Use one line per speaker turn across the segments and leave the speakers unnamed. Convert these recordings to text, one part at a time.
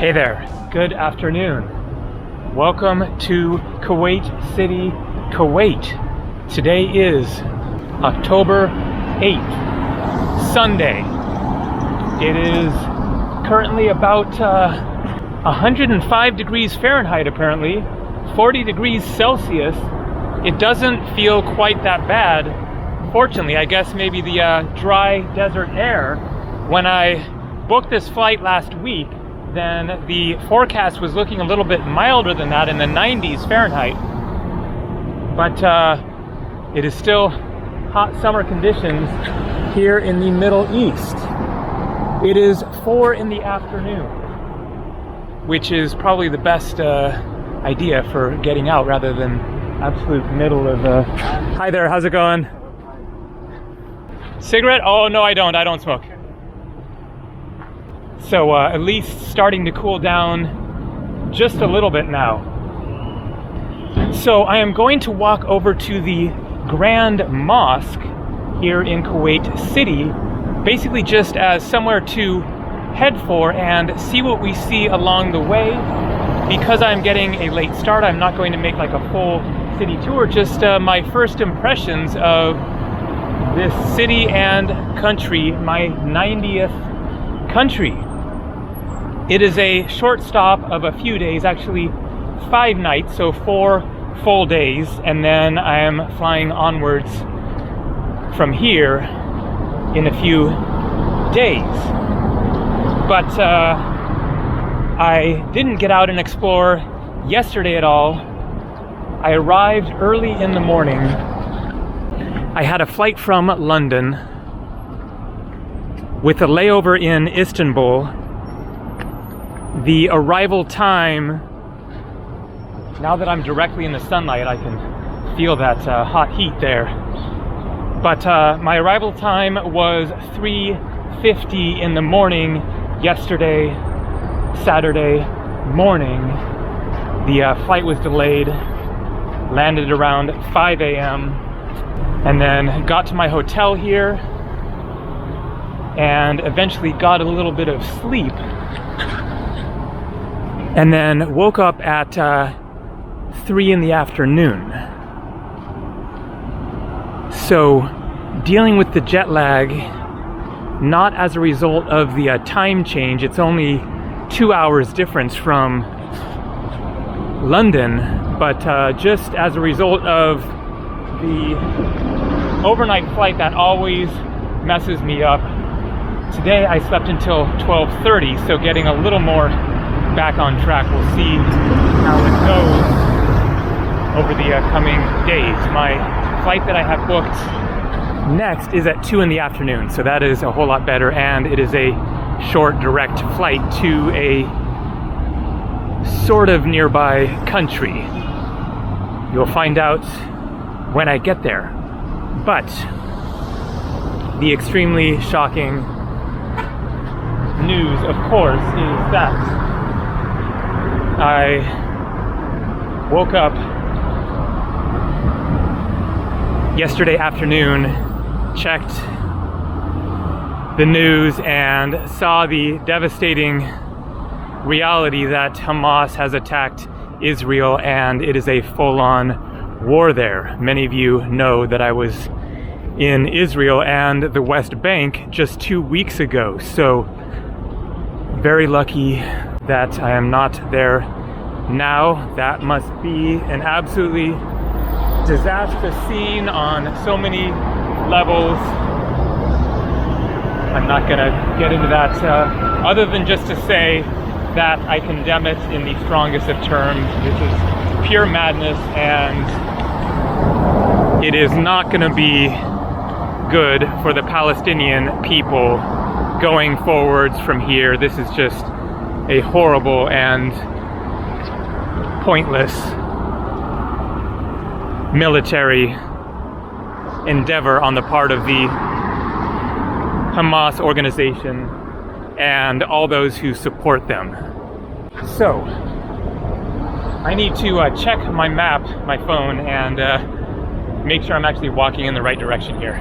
Hey there, good afternoon. Welcome to Kuwait City, Kuwait. Today is October 8th, Sunday. It is currently about 105 degrees Fahrenheit apparently, 40 degrees Celsius. It doesn't feel quite that bad. Fortunately, I guess maybe the dry desert air. When I booked this flight last week, then the forecast was looking a little bit milder than that, in the 90s Fahrenheit. But it is still hot summer conditions here in the Middle East. It is 4 in the afternoon, which is probably the best idea for getting out rather than absolute middle of Hi there, how's it going? Cigarette? Oh no, I don't smoke. So at least starting to cool down just a little bit now. So I am going to walk over to the Grand Mosque here in Kuwait City, basically just as somewhere to head for and see what we see along the way. Because I'm getting a late start, I'm not going to make like a full city tour, just my first impressions of this city and country, my 90th country. It is a short stop of a few days, actually 5 nights, so 4 full days, and then I am flying onwards from here in a few days. But I didn't get out and explore yesterday at all. I arrived early in the morning. I had a flight from London with a layover in Istanbul. The arrival time, now that I'm directly in the sunlight, I can feel that hot heat there. But my arrival time was 3:50 in the morning yesterday, Saturday morning. The flight was delayed, landed around 5 a.m. and then got to my hotel here and eventually got a little bit of sleep. And then woke up at 3 in the afternoon. So dealing with the jet lag, not as a result of the time change, it's only 2 hours difference from London, but just as a result of the overnight flight that always messes me up. Today I slept until 12:30, so getting a little more back on track. We'll see how it goes over the coming days. My flight that I have booked next is at 2 in the afternoon, so that is a whole lot better, and it is a short direct flight to a sort of nearby country. You'll find out when I get there. But the extremely shocking news, of course, is that I woke up yesterday afternoon, checked the news, and saw the devastating reality that Hamas has attacked Israel, and it is a full-on war there. Many of you know that I was in Israel and the West Bank just 2 weeks ago, so very lucky that I am not there now. That must be an absolutely disastrous scene on so many levels. I'm not gonna get into that other than just to say that I condemn it in the strongest of terms. This is pure madness, and it is not gonna be good for the Palestinian people going forwards from here. This is just a horrible and pointless military endeavor on the part of the Hamas organization and all those who support them. So, I need to check my map, my phone, and make sure I'm actually walking in the right direction here.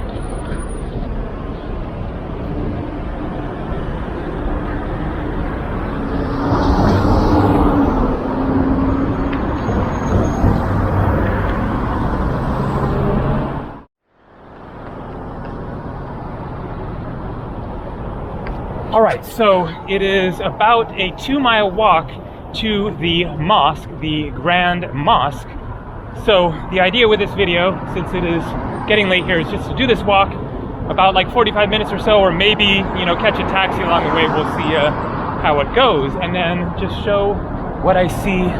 So it is about a 2-mile walk to the mosque, the Grand Mosque. So the idea with this video, since it is getting late here, is just to do this walk about like 45 minutes or so, or maybe, you know, catch a taxi along the way. We'll see how it goes, and then just show what I see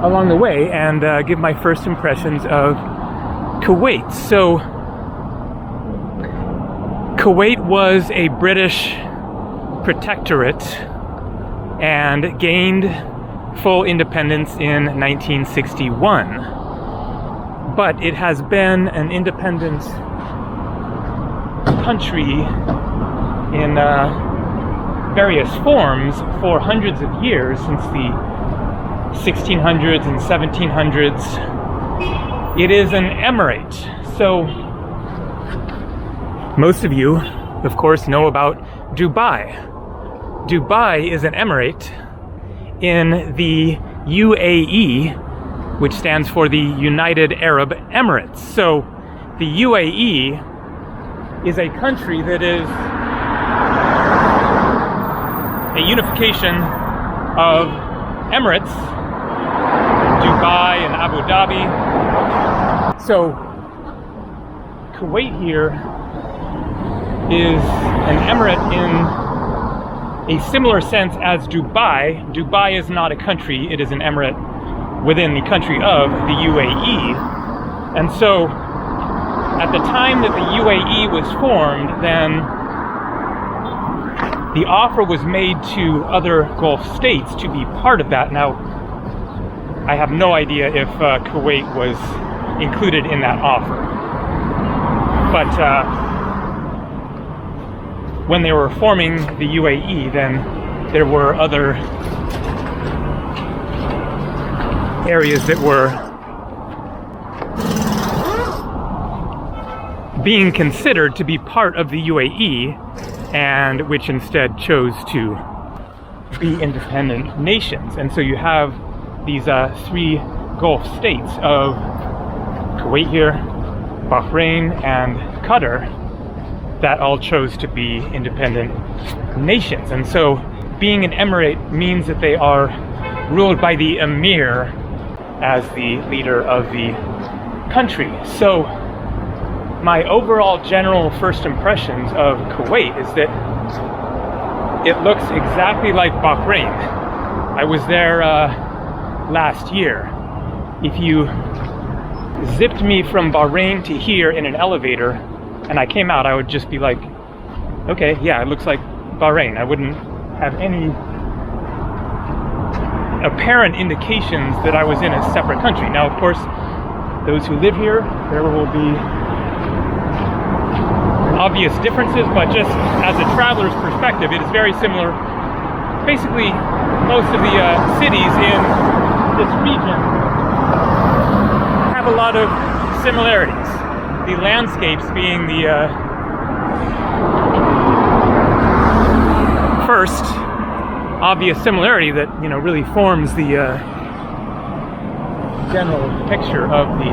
along the way and give my first impressions of Kuwait. So Kuwait was a British protectorate and gained full independence in 1961. But it has been an independent country in various forms for hundreds of years, since the 1600s and 1700s. It is an emirate. So most of you, of course, know about Dubai. Dubai is an emirate in the UAE, which stands for the United Arab Emirates. So the UAE is a country that is a unification of emirates, Dubai and Abu Dhabi. So Kuwait here is an emirate in a similar sense as Dubai. Dubai is not a country, it is an emirate within the country of the UAE. And so at the time that the UAE was formed, then the offer was made to other Gulf states to be part of that. Now, I have no idea if Kuwait was included in that offer. But when they were forming the UAE, then there were other areas that were being considered to be part of the UAE, and which instead chose to be independent nations. And so you have these 3 Gulf states of Kuwait here, Bahrain, and Qatar that all chose to be independent nations. And so being an emirate means that they are ruled by the emir as the leader of the country. So my overall general first impressions of Kuwait is that it looks exactly like Bahrain. I was there last year. If you zipped me from Bahrain to here in an elevator and I came out, I would just be like, okay, yeah, it looks like Bahrain. I wouldn't have any apparent indications that I was in a separate country. Now, of course, those who live here, there will be obvious differences, but just as a traveler's perspective, it is very similar. Basically, most of the cities in this region have a lot of similarities. The landscapes being the first obvious similarity that, you know, really forms the general picture of the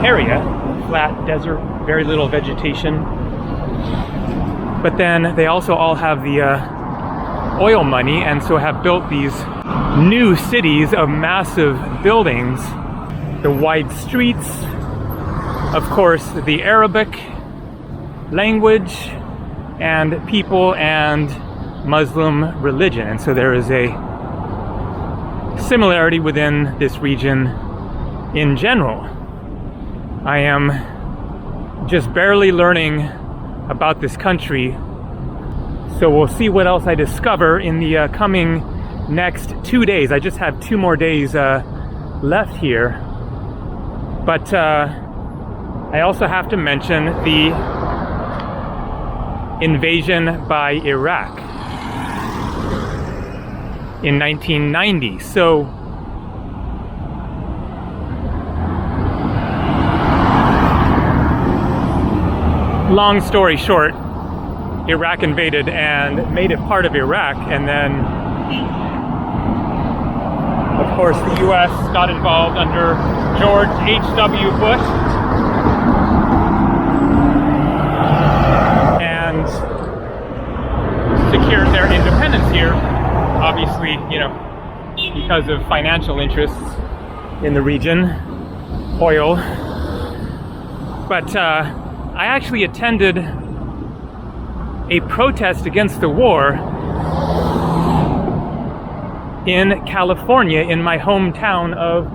area. Flat desert, very little vegetation. But then they also all have the oil money, and so have built these new cities of massive buildings, the wide streets, of course the Arabic language and people, and Muslim religion. And so there is a similarity within this region in general. I am just barely learning about this country, so we'll see what else I discover in the coming next 2 days. I just have 2 more days left here. But I also have to mention the invasion by Iraq in 1990. So long story short, Iraq invaded and made it part of Iraq, and then of course the US got involved under George H.W. Bush and secured their independence here, obviously, you know, because of financial interests in the region, oil. But I actually attended a protest against the war in California, in my hometown of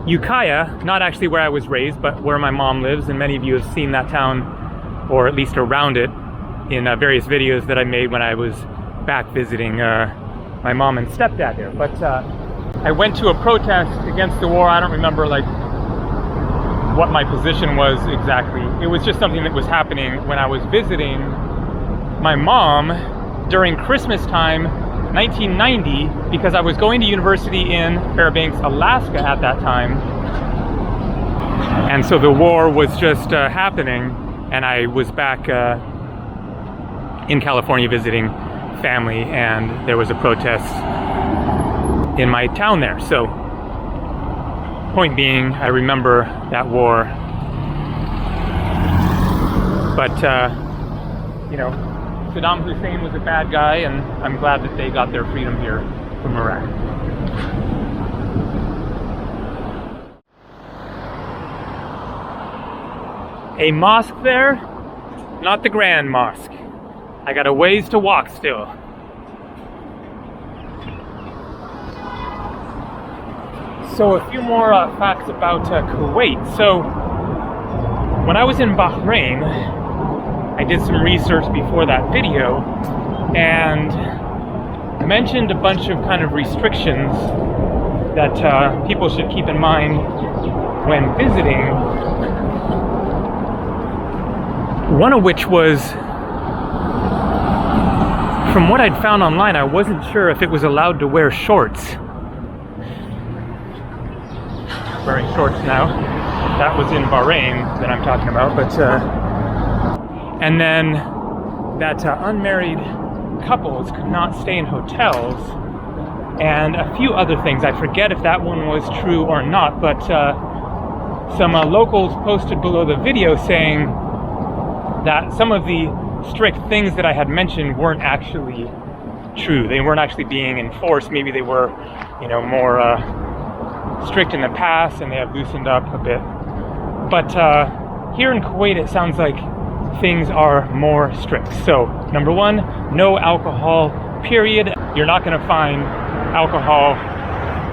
Ukiah, not actually where I was raised, but where my mom lives, and many of you have seen that town, or at least around it, in various videos that I made when I was back visiting my mom and stepdad there. But I went to a protest against the war. I don't remember like what my position was exactly. It was just something that was happening when I was visiting my mom during Christmas time, 1990, because I was going to university in Fairbanks, Alaska at that time. And so the war was just happening, and I was back in California visiting family, and there was a protest in my town there. So, point being, I remember that war. But, you know, Saddam Hussein was a bad guy, and I'm glad that they got their freedom here from Iraq. A mosque there, not the Grand Mosque. I got a ways to walk still. So a few more facts about Kuwait. So when I was in Bahrain, I did some research before that video and mentioned a bunch of kind of restrictions that people should keep in mind when visiting. One of which was, from what I'd found online, I wasn't sure if it was allowed to wear shorts. Wearing shorts now. That was in Bahrain that I'm talking about, but and then that unmarried couples could not stay in hotels, and a few other things. I forget if that one was true or not, but some locals posted below the video saying that some of the strict things that I had mentioned weren't actually true. They weren't actually being enforced. Maybe they were, you know, more strict in the past, and they have loosened up a bit. But here in Kuwait, it sounds like things are more strict. So, number one, no alcohol, period. You're not going to find alcohol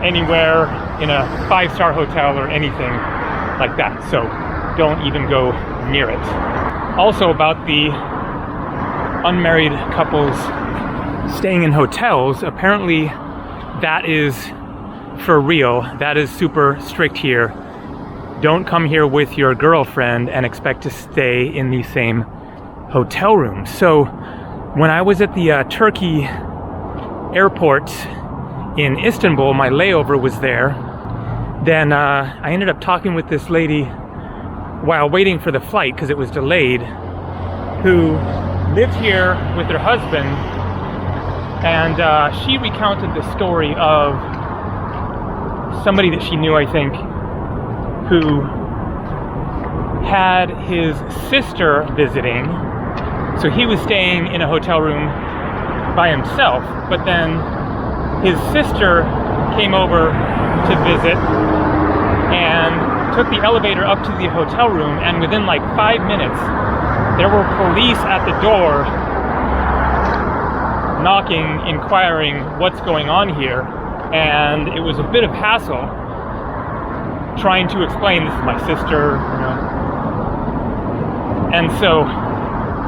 anywhere in a 5-star hotel or anything like that. So, don't even go near it. Also, about the unmarried couples staying in hotels, apparently that is for real. That is super strict here. Don't come here with your girlfriend and expect to stay in the same hotel room. So when I was at the Turkey airport in Istanbul, my layover was there. Then I ended up talking with this lady while waiting for the flight because it was delayed, who lived here with her husband, and she recounted the story of somebody that she knew, I think, who had his sister visiting. So he was staying in a hotel room by himself, but then his sister came over to visit and took the elevator up to the hotel room, and within like 5 minutes there were police at the door knocking, inquiring what's going on here, and it was a bit of hassle trying to explain, this is my sister, you know. And so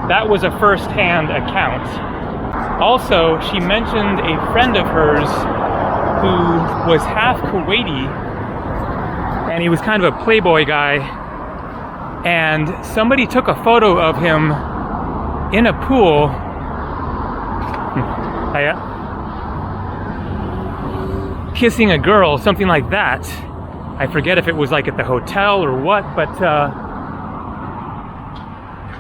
that was a first-hand account. Also, she mentioned a friend of hers who was half Kuwaiti, and he was kind of a playboy guy, and somebody took a photo of him in a pool. Kissing a girl, something like that. I forget if it was like at the hotel or what, but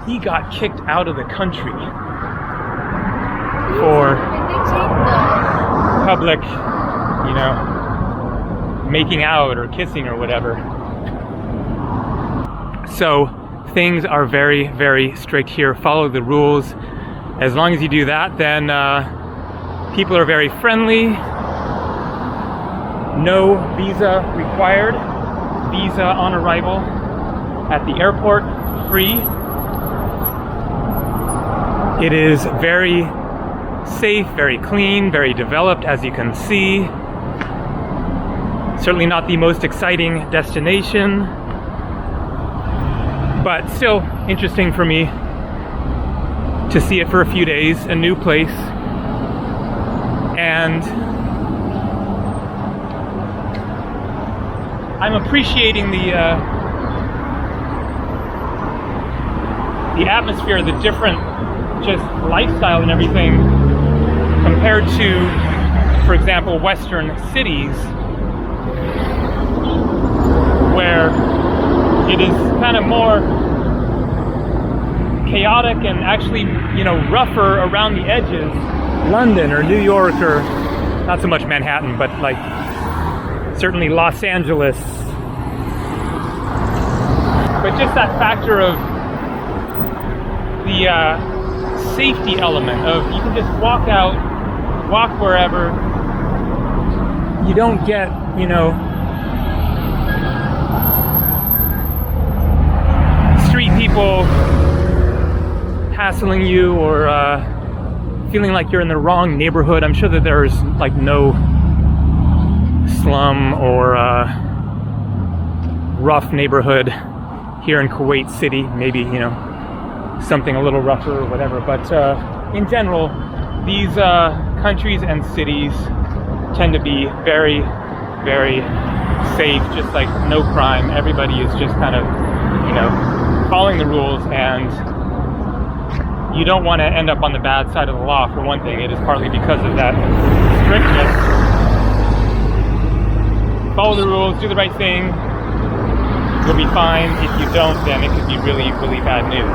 he got kicked out of the country for public, you know, making out or kissing or whatever. So things are very, very strict here. Follow the rules. As long as you do that, then people are very friendly. No visa required. Visa on arrival at the airport, free. It is very safe, very clean, very developed, as you can see. Certainly not the most exciting destination, but still interesting for me to see it for a few days, a new place. And I'm appreciating the atmosphere, the different just lifestyle and everything compared to, for example, Western cities, where it is kind of more chaotic and actually, you know, rougher around the edges. London or New York, or not so much Manhattan, but like certainly Los Angeles. But just that factor of the safety element of you can just walk out, walk wherever. You don't get, you know, street people hassling you or feeling like you're in the wrong neighborhood. I'm sure that there's like no slum or rough neighborhood here in Kuwait City. Maybe, you know, something a little rougher or whatever. But in general, these countries and cities tend to be very, very safe, just like no crime. Everybody is just kind of, you know, following the rules, and you don't want to end up on the bad side of the law. For one thing, it is partly because of that strictness. Follow the rules, do the right thing, you'll be fine. If you don't, then it could be really, really bad news.